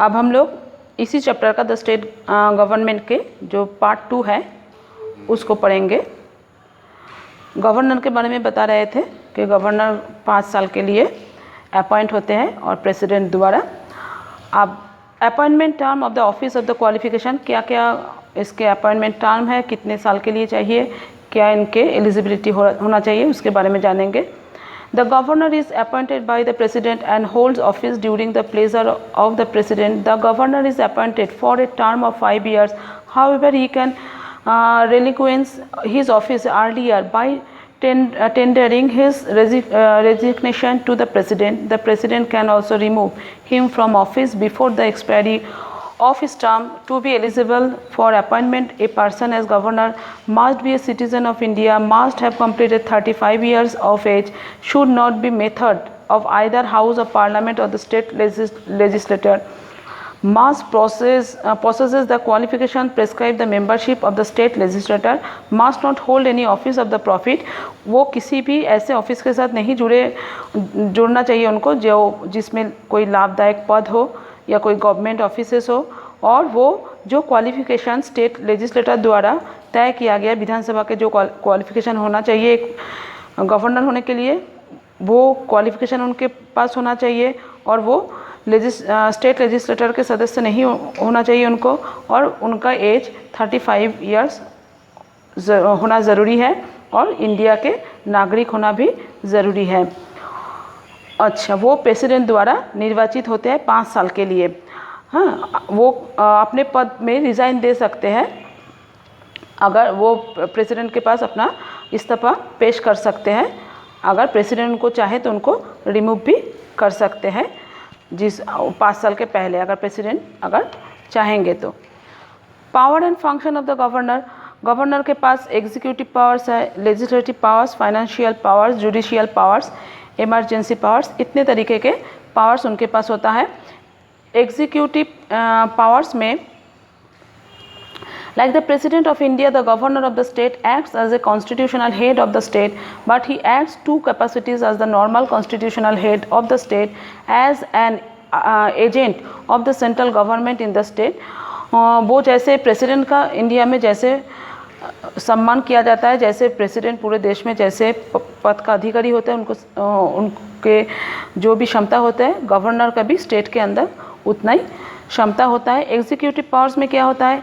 अब हम लोग इसी चैप्टर का द स्टेट गवर्नमेंट के जो पार्ट 2 है उसको पढ़ेंगे। गवर्नर के बारे में बता रहे थे कि गवर्नर 5 साल के लिए अपॉइंट होते हैं और प्रेसिडेंट द्वारा। अब appointment term of the office of the qualification, क्या क्या इसके अपॉइंटमेंट टर्म है, कितने साल के लिए चाहिए, क्या इनके एलिजिबिलिटी होना चाहिए, उसके बारे में जानेंगे। The governor is appointed by the president and holds office during the pleasure of the president. The governor is appointed for a term of 5 years. However, he can relinquish his office earlier by tendering his resignation to the president. The president can also remove him from office before the expiry of his term. To be eligible for appointment, a person as governor must be a citizen of India, must have completed 35 years of age, should not be method of either house of parliament or the state legislature, must possesses the qualification prescribed the membership of the state legislature, must not hold any office of the profit. वो किसी भी ऐसे office के साथ नहीं जुड़ना चाहिए उनको जो जिसमें कोई लाभदायक पद हो या कोई गवर्नमेंट ऑफिसेस हो, और वो जो क्वालिफिकेशन स्टेट लेजिस्लेटर द्वारा तय किया गया, विधानसभा के जो क्वालिफिकेशन होना चाहिए एक गवर्नर होने के लिए, वो क्वालिफिकेशन उनके पास होना चाहिए, और वो स्टेट लेजिस्लेटर के सदस्य नहीं होना चाहिए उनको, और उनका एज 35 इयर्स होना ज़रूरी है, और इंडिया के नागरिक होना भी ज़रूरी है। अच्छा, वो प्रेसिडेंट द्वारा निर्वाचित होते हैं 5 साल के लिए। हाँ, वो अपने पद में रिज़ाइन दे सकते हैं, अगर वो प्रेसिडेंट के पास अपना इस्तीफा पेश कर सकते हैं। अगर प्रेसिडेंट उनको चाहे तो उनको रिमूव भी कर सकते हैं 5 साल के पहले, अगर प्रेसिडेंट अगर चाहेंगे तो। Power and function of the governor, governor के पास एग्जीक्यूटिव पावर्स है, legislative powers, financial powers, judicial powers, emergency powers, इतने तरीके के पावर्स उनके पास होता है। एग्जीक्यूटिव पावर्स में like the president of India, the governor of the state acts as a constitutional head of the state, but he acts 2 capacities as the normal constitutional head of the state, as an agent of the central government in the state. वो जैसे president का India में जैसे सम्मान किया जाता है, जैसे प्रेसिडेंट पूरे देश में जैसे पद का अधिकारी होते हैं, उनके जो भी क्षमता होता है, गवर्नर का भी स्टेट के अंदर उतना ही क्षमता होता है। एग्जीक्यूटिव पावर्स में क्या होता है,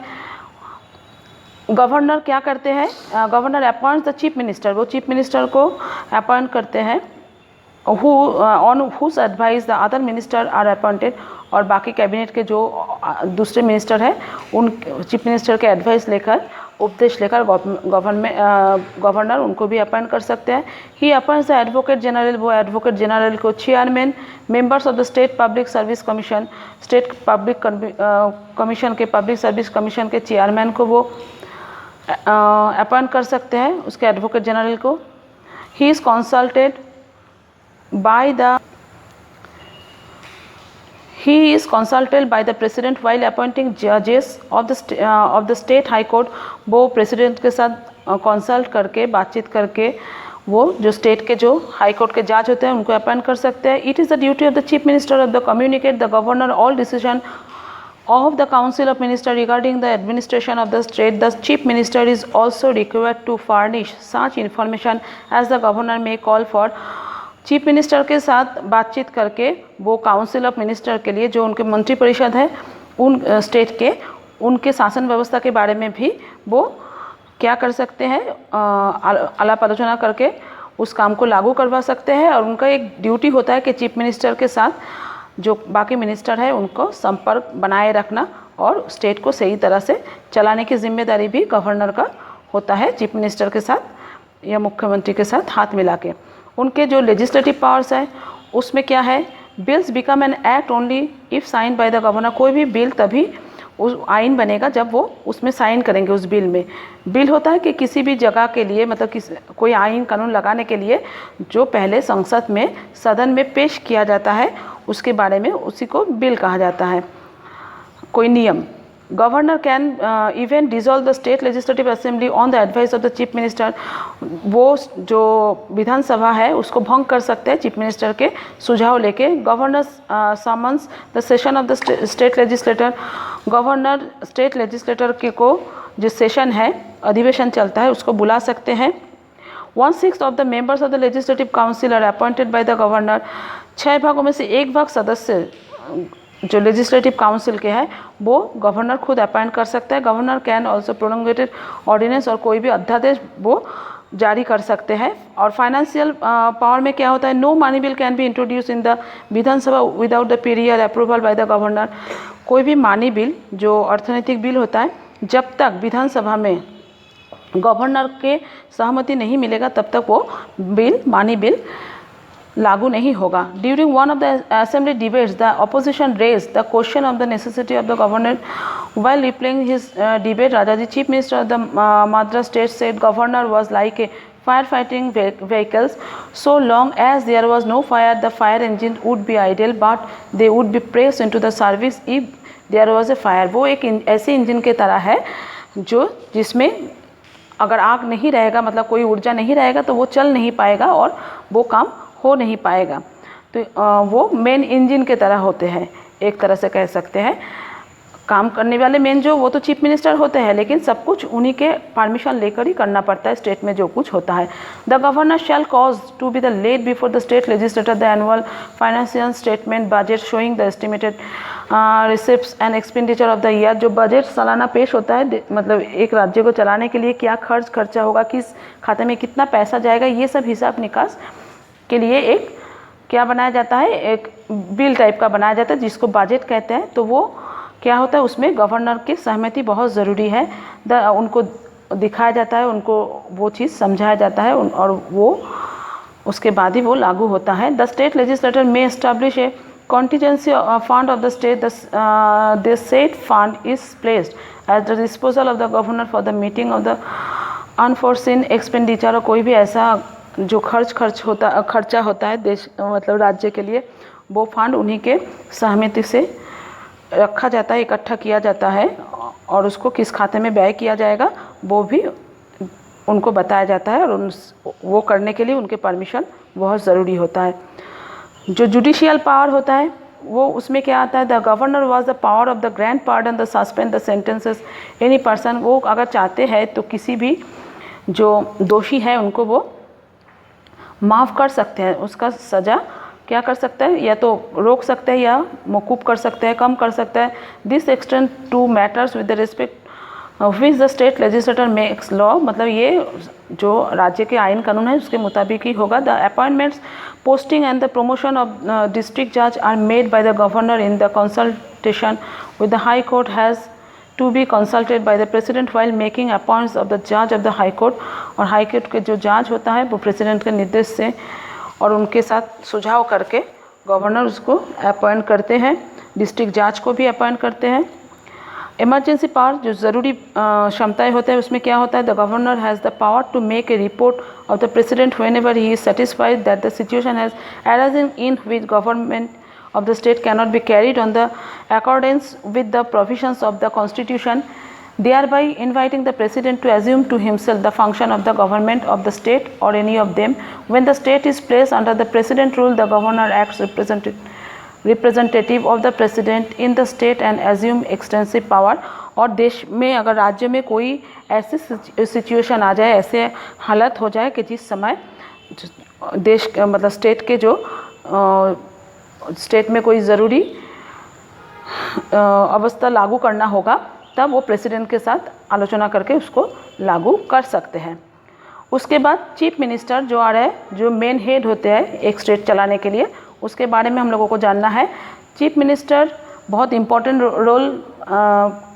गवर्नर क्या करते हैं, governor appoints the chief minister, वो चीफ मिनिस्टर को अपॉइंट करते हैं, on whose advice the other minister are appointed, और बाकी कैबिनेट के जो दूसरे मिनिस्टर हैं उन चीफ मिनिस्टर के एडवाइस लेकर, उपदेश लेकर गवर्नर उनको भी अपॉइंट कर सकते हैं। ही अपॉइंट्स द एडवोकेट जनरल, वो एडवोकेट जनरल को chairman, members of the state public service commission, state public commission के पब्लिक सर्विस कमीशन के चेयरमैन को वो अपॉइंट कर सकते हैं, उसके एडवोकेट जनरल को। He is consulted by the president while appointing judges of the state high court, वो प्रेसिडेंट के साथ कंसल्ट करके, बातचीत करके, वो जो स्टेट के जो हाई कोर्ट के जज होते हैं उनको अपॉइंट कर सकते हैं। It is the duty of the chief minister of the communicate the governor all decision of the council of minister regarding the administration of the state. The chief minister is also required to furnish such information as the governor may call for. Chief minister के साथ बातचीत करके वो council of minister के लिए, जो उनके मंत्री परिषद है उन स्टेट के, उनके शासन व्यवस्था के बारे में भी वो क्या कर सकते हैं, आलाप आलोचना करके उस काम को लागू करवा सकते हैं। और उनका एक ड्यूटी होता है कि चीफ मिनिस्टर के साथ जो बाकी मिनिस्टर है उनको संपर्क बनाए रखना, और स्टेट को सही तरह से चलाने की जिम्मेदारी भी गवर्नर का होता है, चीफ मिनिस्टर के साथ या मुख्यमंत्री के साथ हाथ मिला के। उनके जो लेजिस्लेटिव पावर्स है उसमें क्या है, bills become an act only if sign by the governor, कोई भी बिल तभी उस आइन बनेगा जब वो उसमें साइन करेंगे। उस बिल में, बिल होता है कि किसी भी जगह के लिए, मतलब कोई आइन कानून लगाने के लिए जो पहले संसद में सदन में पेश किया जाता है उसके बारे में, उसी को बिल कहा जाता है। कोई नियम, governor can even dissolve the state legislative assembly on the advice of the chief minister. वो जो विधानसभा है उसको भंग कर सकते हैं चीफ मिनिस्टर के सुझाव लेके। Governor summons the session of the state legislator. Governor state legislator के को जो सेशन है, अधिवेशन चलता है, उसको बुला सकते हैं। 1/6 of the members of the legislative council are appointed by the governor. 6 भागों में से 1 भाग सदस्य जो लेजिस्लेटिव काउंसिल के हैं वो गवर्नर खुद अपॉइंट कर सकता है। गवर्नर कैन ऑल्सो प्रोलॉन्गेटेड ऑर्डिनेंस, और कोई भी अध्यादेश वो जारी कर सकते हैं। और फाइनेंशियल पावर में क्या होता है, no money bill can be introduce in the Vidhan Sabha without the period approval by the governor. कोई भी मनी बिल जो अर्थनैतिक बिल होता है, जब तक विधानसभा में गवर्नर के सहमति नहीं मिलेगा तब तक वो बिल, मनी बिल लागू नहीं होगा। During one of the assembly debates the opposition raise the question of the necessity of the governor. while replaying his debate, Rajaji, chief minister of the Madras state, said governor was like a firefighting vehicles. So long as there was no fire, the fire engine would be idle, but they would be pressed into the service if there was a fire. वो एक ऐसे engine के तरह है जो जिसमें अगर आग नहीं रहेगा, मतलब कोई ऊर्जा नहीं रहेगा, तो वो चल नहीं पाएगा और वो काम हो नहीं पाएगा। तो वो मेन इंजन के तरह होते हैं, एक तरह से कह सकते हैं। काम करने वाले मेन जो वो तो चीफ मिनिस्टर होते हैं, लेकिन सब कुछ उन्हीं के परमिशन लेकर ही करना पड़ता है स्टेट में जो कुछ होता है। The governor shall cause to be the let before the state legislator the annual financial statement budget showing the estimated receipts and expenditure of the year. जो बजट सालाना पेश होता है, मतलब एक राज्य को चलाने के लिए क्या खर्चा होगा, किस खाते में कितना पैसा जाएगा, ये सब हिसाब निकास के लिए एक क्या बनाया जाता है, एक बिल टाइप का बनाया जाता है जिसको बजट कहते हैं। तो वो क्या होता है, उसमें गवर्नर की सहमति बहुत ज़रूरी है। उनको दिखाया जाता है, उनको वो चीज़ समझाया जाता है और वो उसके बाद ही वो लागू होता है। द स्टेट लेजिस्लेटर में establish A contingency fund of the state. The set fund is placed at the disposal of the governor for the meeting of the unforeseen expenditure. और कोई भी ऐसा जो खर्चा होता है देश, मतलब राज्य के लिए, वो फंड उन्हीं के सहमति से रखा जाता है, इकट्ठा किया जाता है, और उसको किस खाते में व्यय किया जाएगा वो भी उनको बताया जाता है, और वो करने के लिए उनके परमिशन बहुत ज़रूरी होता है। जो जुडिशियल पावर होता है वो उसमें क्या आता है, the governor was the power of the grand pardon the suspend the sentences any person. वो अगर चाहते हैं तो किसी भी जो दोषी है उनको वो माफ़ कर सकते हैं, उसका सज़ा क्या कर सकता है, या तो रोक सकते हैं या मौकूफ़ कर सकते हैं, कम कर सकता है। This extend to matters with the respect which the state legislator makes law. मतलब ये जो राज्य के आइन कानून है उसके मुताबिक ही होगा। The appointments, posting and the promotion of district जज are made by the governor in the consultation with the high court has to be consulted by the president while making appoints of the जज of the high court. और high court के जो जज होता है वो president के निर्देश से और उनके साथ सुझाव करके गवर्नर उसको अपॉइंट करते हैं। डिस्ट्रिक्ट जज को भी अपॉइंट करते हैं। इमरजेंसी पावर, जो ज़रूरी क्षमताएं होते हैं, उसमें क्या होता है, the governor has the power to make a report of the president whenever he is satisfied that the situation has arisen in which government of the state cannot be carried on the accordance with the provisions of the constitution, thereby inviting the president to assume to himself the function of the government of the state or any of them. When the state is placed under the president rule, the governor acts representative of the president in the state and assume extensive power. और देश में अगर राज्य में कोई ऐसी situation आ जाए, ऐसे हालत हो जाए कि जिस समय देश मतलब स्टेट के जो स्टेट में कोई ज़रूरी अवस्था लागू करना होगा, तब वो प्रेसिडेंट के साथ आलोचना करके उसको लागू कर सकते हैं। उसके बाद चीफ मिनिस्टर जो आ रहे हैं, जो मेन हेड होते हैं एक स्टेट चलाने के लिए, उसके बारे में हम लोगों को जानना है। चीफ मिनिस्टर बहुत इम्पोर्टेंट रोल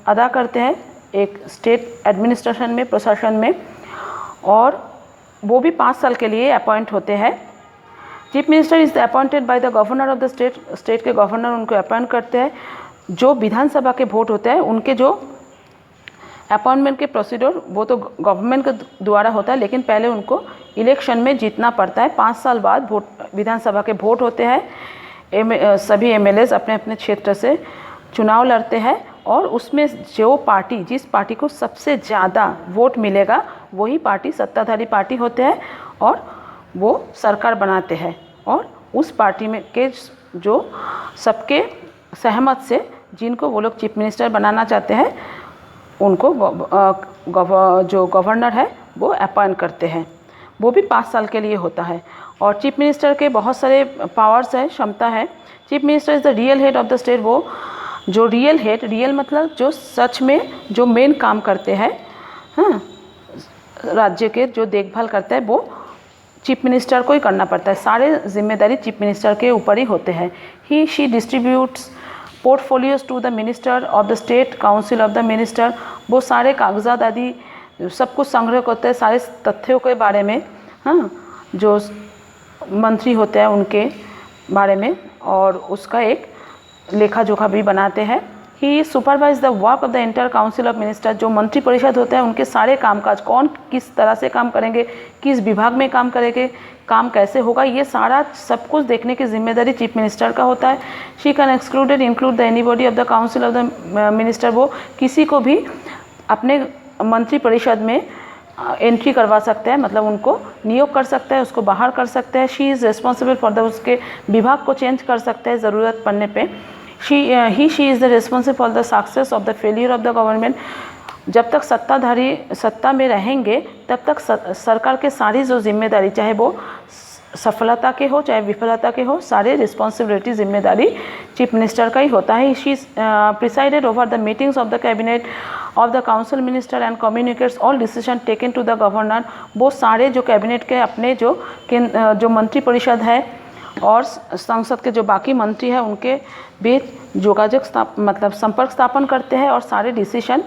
अदा करते हैं एक स्टेट एडमिनिस्ट्रेशन में, प्रशासन में, और वो भी 5 साल के लिए अपॉइंट होते हैं। Chief minister is appointed by the governor of the state. State के गवर्नर उनको अपॉइंट करते हैं। जो विधानसभा के वोट होते हैं उनके जो अपॉइंटमेंट के प्रोसीड्योर वो तो गवर्नमेंट के द्वारा होता है, लेकिन पहले उनको इलेक्शन में जीतना पड़ता है। 5 साल बाद वोट, विधानसभा के वोट होते हैं। सभी एमएलएस अपने अपने क्षेत्र से चुनाव लड़ते हैं और उसमें जो पार्टी, जिस पार्टी को सबसे ज़्यादा वोट मिलेगा वही पार्टी सत्ताधारी पार्टी होते हैं और वो सरकार बनाते हैं। और उस पार्टी में के जो सबके सहमत से जिनको वो लोग चीफ मिनिस्टर बनाना चाहते हैं उनको जो गवर्नर है वो अपॉइंट करते हैं। वो भी 5 साल के लिए होता है। और चीफ मिनिस्टर के बहुत सारे पावर्स है, क्षमता है। Chief minister is the real head of the state. वो जो रियल हेड, रियल मतलब जो सच में जो मेन काम करते हैं, हाँ, राज्य के जो देखभाल करता है वो चीफ मिनिस्टर को ही करना पड़ता है। सारे जिम्मेदारी चीफ मिनिस्टर के ऊपर ही होते हैं। He she distributes portfolios to the minister of the state council of the minister. वो सारे कागजात आदि सब कुछ संग्रह करते हैं सारे तथ्यों के बारे में, हाँ, जो मंत्री होते हैं उनके बारे में, और उसका एक लेखा जोखा भी बनाते हैं। He supervise the work of the inter council of minister. जो मंत्री परिषद होते हैं उनके सारे कामकाज, कौन किस तरह से काम करेंगे, किस विभाग में काम करेंगे, काम कैसे होगा, ये सारा सब कुछ देखने की जिम्मेदारी चीफ मिनिस्टर का होता है। She can excluded include the anybody of the council of the minister. वो किसी को भी अपने मंत्री परिषद में एंट्री करवा सकते हैं, मतलब उनको नियोग कर सकते हैं, उसको बाहर कर सकते हैं। She is responsible for the, उसके विभाग को चेंज कर सकते हैं ज़रूरत पड़ने पे। She is the responsible for the success of the failure of the government. जब तक सत्ताधारी सत्ता में रहेंगे तब तक सरकार के सारी जो जिम्मेदारी, चाहे वो सफलता के हो चाहे विफलता के हो, सारे रिस्पॉन्सिबिलिटी जिम्मेदारी चीफ मिनिस्टर का ही होता है। She presided over the meetings of the cabinet of the council minister and communicates all decision taken to the governor. वो सारे जो कैबिनेट के अपने जो मंत्री परिषद है और संसद के जो बाकी मंत्री हैं उनके बीच योगाযোগ मतलब संपर्क स्थापन करते हैं और सारे डिसीजन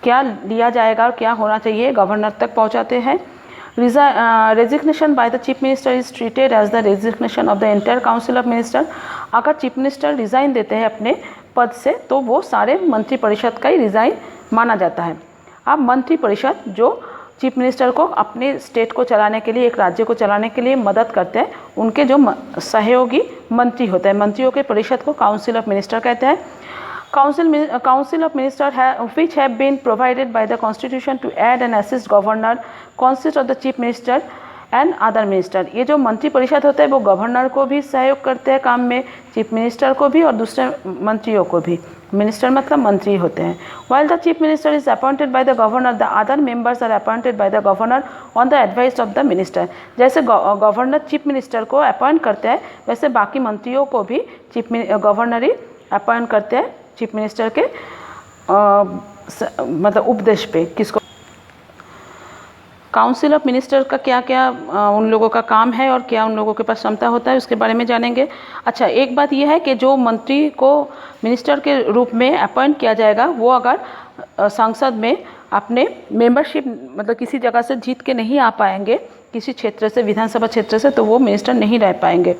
क्या लिया जाएगा और क्या होना चाहिए गवर्नर तक पहुंचाते हैं। Resignation by the chief minister is treated as the resignation of the entire council of minister. अगर चीफ मिनिस्टर रिज़ाइन देते हैं अपने पद से तो वो सारे मंत्री परिषद का ही रिज़ाइन माना जाता है। अब मंत्री परिषद जो चीफ मिनिस्टर को अपने स्टेट को चलाने के लिए, एक राज्य को चलाने के लिए मदद करते हैं, उनके जो सहयोगी मंत्री होते हैं, मंत्रियों के परिषद को काउंसिल ऑफ मिनिस्टर कहते हैं। Council of Ministers which have been provided by the Constitution to aid and assist Governor consist of the Chief Minister and other minister। ये जो मंत्री परिषद होते हैं वो गवर्नर को भी सहयोग करते हैं काम में, चीफ मिनिस्टर को भी और दूसरे मंत्रियों को भी। मिनिस्टर मतलब मंत्री होते हैं। While the Chief Minister is appointed by the Governor, the other members are appointed by the Governor on the advice of the Minister। जैसे गवर्नर चीफ मिनिस्टर को अपॉइंट करते हैं वैसे बाकी मंत्रियों को भी गवर्नर ही अपॉइंट करते हैं चीफ मिनिस्टर के मतलब उपदेश पे। किसको काउंसिल ऑफ मिनिस्टर का क्या क्या उन लोगों का काम है और क्या उन लोगों के पास क्षमता होता है उसके बारे में जानेंगे। अच्छा, एक बात यह है कि जो मंत्री को मिनिस्टर के रूप में अपॉइंट किया जाएगा वो अगर संसद में अपने मेंबरशिप मतलब किसी जगह से जीत के नहीं आ पाएंगे, किसी क्षेत्र से, विधानसभा क्षेत्र से, तो वो मिनिस्टर नहीं रह पाएंगे।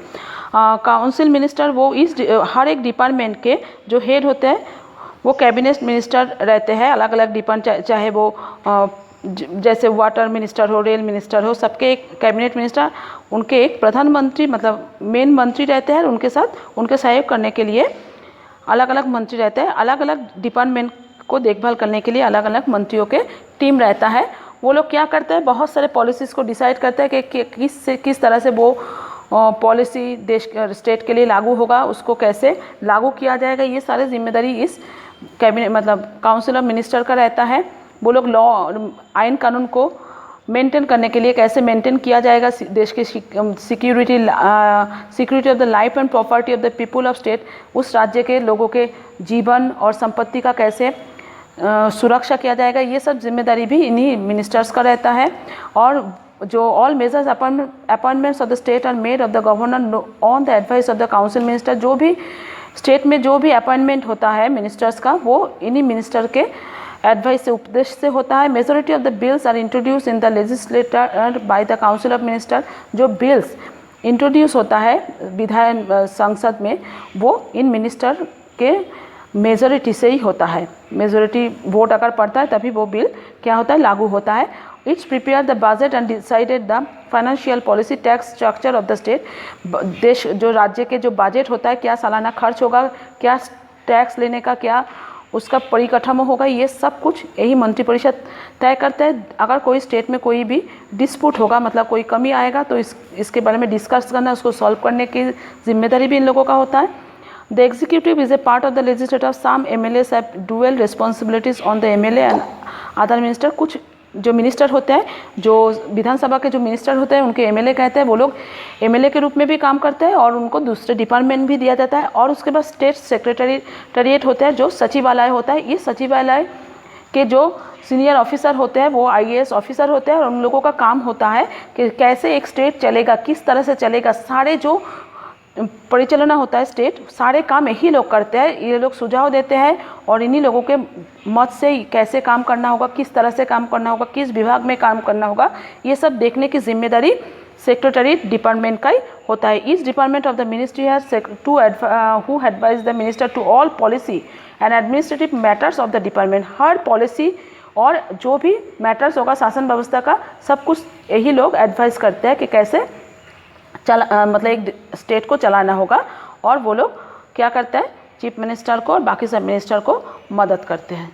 काउंसिल मिनिस्टर वो इस हर एक डिपार्टमेंट के जो हेड होते हैं वो कैबिनेट मिनिस्टर रहते हैं। अलग अलग डिपार्टमेंट, चाहे वो जैसे वाटर मिनिस्टर हो, रेल मिनिस्टर हो, सबके एक कैबिनेट मिनिस्टर, उनके एक प्रधानमंत्री मतलब मेन मंत्री रहते हैं। उनके साथ उनके सहयोग करने के लिए अलग अलग मंत्री रहते हैं। अलग अलग डिपार्टमेंट को देखभाल करने के लिए अलग अलग मंत्रियों के टीम रहता है। वो लोग क्या करते हैं, बहुत सारे पॉलिसीज़ को डिसाइड करते हैं कि किस तरह से वो पॉलिसी देश स्टेट के लिए लागू होगा, उसको कैसे लागू किया जाएगा, ये सारी जिम्मेदारी इस कैबिनेट मतलब काउंसिल ऑफ मिनिस्टर का रहता है। वो लोग लॉ, आइन कानून को मेंटेन करने के लिए कैसे मेंटेन किया जाएगा, देश के security of the life and property of the people of state, उस राज्य के लोगों के जीवन और संपत्ति का कैसे सुरक्षा किया जाएगा, ये सब जिम्मेदारी भी इन्हीं मिनिस्टर्स का रहता है। और जो all majors appointments of the state are made of the governor on the advice of the council minister. जो भी स्टेट में जो भी अपॉइंटमेंट होता है मिनिस्टर्स का वो इन्हीं मिनिस्टर के एडवाइस से, उपदेश से होता है। Majority of the bills are introduce in the legislator by the council of minister. जो बिल्स इंट्रोड्यूस होता है विधायन संसद में वो इन मिनिस्टर के मेजॉरिटी से ही होता है। मेजॉरिटी वोट अगर पड़ता है तभी वो बिल क्या होता है, लागू होता है। It's prepare the budget and decided the financial policy tax structure of the state. देश जो राज्य के जो बजट होता है, क्या सालाना खर्च होगा, क्या टैक्स लेने का क्या उसका परिकाठामो होगा, ये सब कुछ यही मंत्रिपरिषद तय करता है। अगर कोई स्टेट में कोई भी डिस्प्यूट होगा, मतलब कोई कमी आएगा, तो इसके बारे में डिस्कस करना, उसको सॉल्व करने की जिम्मेदारी भी इन लोगों का होता है। The executive is a part of the legislative. Some MLAs have dual responsibilities on the MLA and other minister. कुछ जो मिनिस्टर होते हैं, जो विधानसभा के जो मिनिस्टर होते हैं, उनके एमएलए कहते हैं, वो लोग एमएलए के रूप में भी काम करते हैं और उनको दूसरे डिपार्टमेंट भी दिया जाता है। और उसके बाद स्टेट सेक्रेटरीट होता है, जो सचिवालय होता है। ये सचिवालय के जो सीनियर ऑफिसर होते हैं वो आईएएस ऑफिसर होते हैं और उन लोगों का काम होता है कि कैसे एक स्टेट चलेगा, किस तरह से चलेगा, सारे जो परिचालना होता है स्टेट, सारे काम यही लोग करते हैं। ये लोग सुझाव देते हैं और इन्हीं लोगों के मत से कैसे काम करना होगा, किस तरह से काम करना होगा, किस विभाग में काम करना होगा, ये सब देखने की जिम्मेदारी सेक्रेटरीट डिपार्टमेंट का ही होता है। Each department of the ministry has who advise the minister to all policy and administrative matters of the department. हर पॉलिसी और जो भी मैटर्स होगा शासन व्यवस्था का, सब कुछ यही लोग एडवाइस करते हैं कि कैसे मतलब एक स्टेट को चलाना होगा। और वो लोग क्या करते हैं, चीफ मिनिस्टर को और बाकी सब मिनिस्टर को मदद करते हैं।